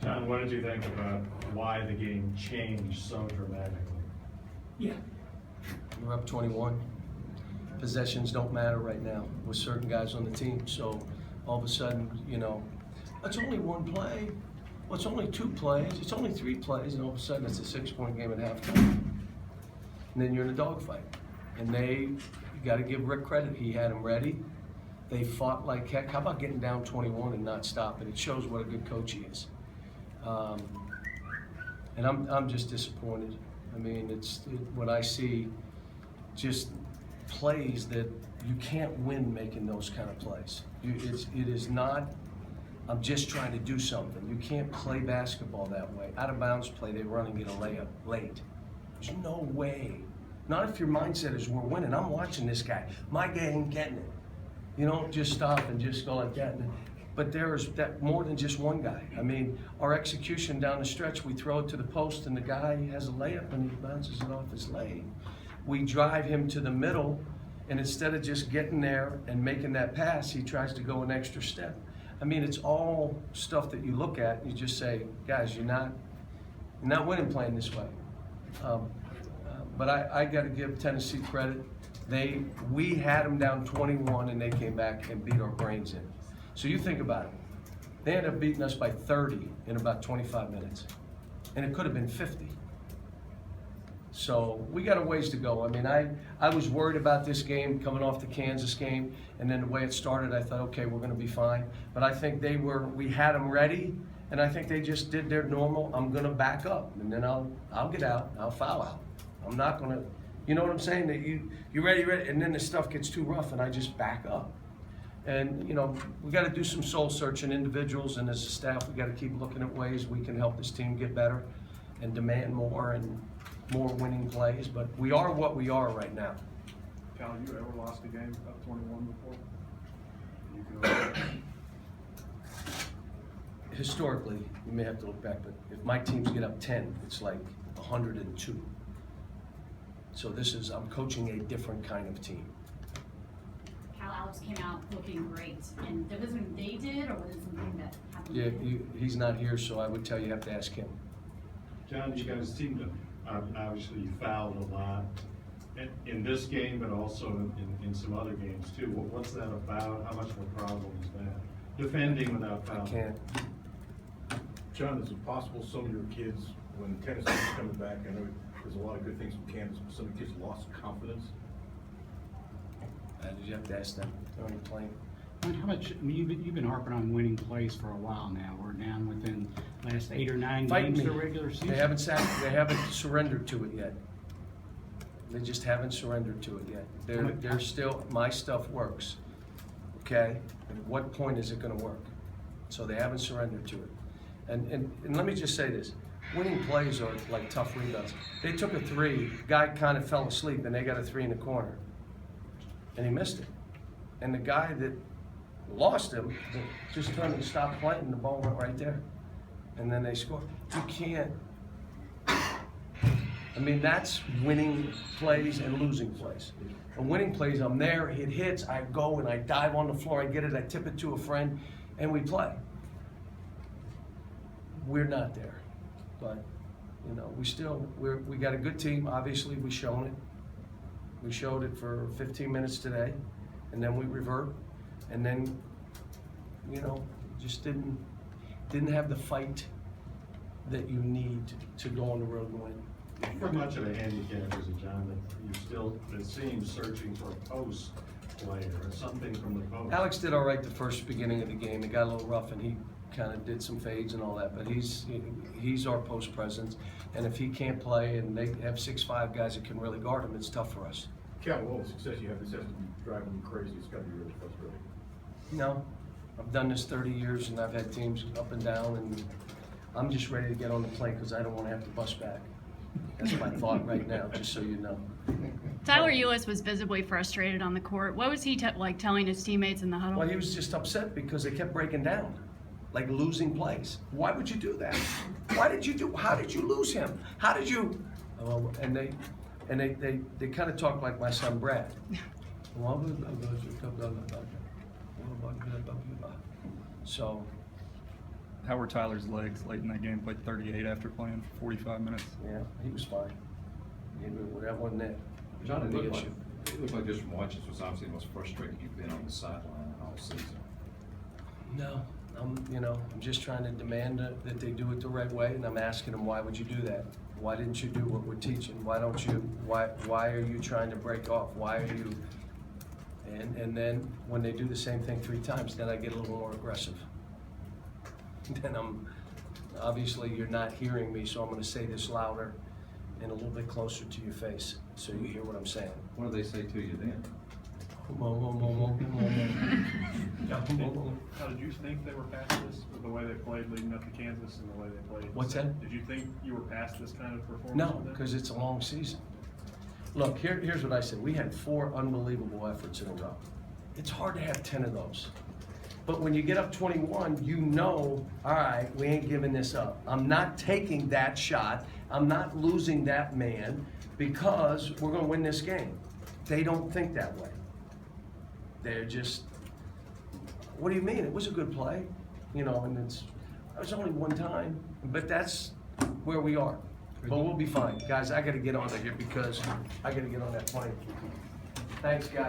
John, what did you think about why the game changed so dramatically? Yeah. We're up 21. Possessions don't matter right now with certain guys on the team. So all of a sudden, you know, it's only one play. Well, it's only 2 plays. It's only 3 plays, and all of a sudden it's a 6-point game at halftime. And then you're in a dogfight. And you got to give Rick credit. He had them ready. They fought like heck. How about getting down 21 and not stopping? It shows what a good coach he is. And I'm just disappointed. I mean, what I see, just plays that you can't win making those kind of plays. It is not, I'm just trying to do something. You can't play basketball that way. Out of bounds play, they run and get a layup late. There's no way. Not if your mindset is we're winning. I'm watching this guy. My guy ain't getting it. You don't just stop and just go like that. But there's more than just one guy. I mean, our execution down the stretch, we throw it to the post and the guy has a layup and he bounces it off his leg. We drive him to the middle, and instead of just getting there and making that pass, he tries to go an extra step. I mean, it's all stuff that you look at and you just say, guys, you're not winning playing this way. But I got to give Tennessee credit. We had them down 21 and they came back and beat our brains in. So you think about it. They ended up beating us by 30 in about 25 minutes. And it could have been 50. So we got a ways to go. I mean, I was worried about this game coming off the Kansas game, and then the way it started, I thought, okay, we're going to be fine. But I think we had them ready, and I think they just did their normal, I'm going to back up, and then I'll get out, I'll foul out. I'm not going to, you know what I'm saying? That you ready, and then the stuff gets too rough, and I just back up. And, you know, we got to do some soul searching, individuals, and as a staff, we got to keep looking at ways we can help this team get better and demand more and more winning plays. But we are what we are right now. Cal, you ever lost a game up 21 before? Historically, you may have to look back, but if my teams get up 10, it's like 102. So I'm coaching a different kind of team. Alex came out looking great, and was it something they did, or was it something that happened? Yeah, he's not here, so I would tell you have to ask him. John, you guys seem to, obviously you fouled a lot in this game, but also in some other games too. What's that about? How much of a problem is that? Defending without fouling. I can't. John, is it possible some of your kids, when Tennessee was coming back, I know there's a lot of good things from Kansas, but some of the kids lost confidence? Did you have to ask them? They're only playing. How much? I mean, you've been harping on winning plays for a while now. We're down within last 8 or 9 games of the regular season. They haven't surrendered to it yet. They just haven't surrendered to it yet. They're still, my stuff works. Okay? At what point is it going to work? So they haven't surrendered to it. And let me just say this. Winning plays are like tough rebounds. They took a 3, guy kind of fell asleep, and they got a 3 in the corner. And he missed it. And the guy that lost him just turned and stopped playing, and the ball went right there. And then they scored. You can't. I mean, that's winning plays and losing plays. And winning plays, I'm there, it hits, I go and I dive on the floor, I get it, I tip it to a friend, and we play. We're not there. But, you know, we got a good team, obviously, we've shown it. We showed it for 15 minutes today, and then we revert, and then, you know, just didn't have the fight that you need to go on the road and win. How much of a handicap is it, John, that you still, it seems, searching for a post player or something from the post? Alex did all right the first beginning of the game. It got a little rough, and he kind of did some fades and all that, but he's our post presence, and if he can't play and they have 6'5" guys that can really guard him, it's tough for us. Cal, all the success you have, this has to be driving you crazy. It's got to be really frustrating. No, I've done this 30 years, and I've had teams up and down, and I'm just ready to get on the plane because I don't want to have to bus back. That's my thought right now, just so you know. Tyler Ulis was visibly frustrated on the court. What was he like telling his teammates in the huddle? Well, he was just upset because they kept breaking down, like losing plays. Why would you do that? How did you lose him? How did you? And they kind of talk like my son Brad. So how were Tyler's legs late in that game? Played 38 after playing for 45 minutes. Yeah, he was fine. That wasn't it. John, it Big looked like, issue. it looked like just from watching, this was obviously the most frustrating you've been on the sideline all season. No, I'm just trying to demand that they do it the right way, and I'm asking them, why would you do that? Why didn't you do what we're teaching? Why are you trying to break off? Why are you? And then when they do the same thing 3 times, then I get a little more aggressive. Then obviously you're not hearing me, so I'm gonna say this louder and a little bit closer to your face, so you hear what I'm saying. What do they say to you then? How did you think they were past this with the way they played leading up to Kansas and the way they played? What's that? Did you think you were past this kind of performance? No, with them? because it's a long season. Look, here's what I said. We had 4 unbelievable efforts in a row. It's hard to have 10 of those. But when you get up 21, you know, all right, we ain't giving this up. I'm not taking that shot. I'm not losing that man because we're going to win this game. They don't think that way. They're just, what do you mean? It was a good play, and it was only one time, but that's where we are. But we'll be fine. Guys, I got to get on to here because I got to get on that plane. Thanks, guys.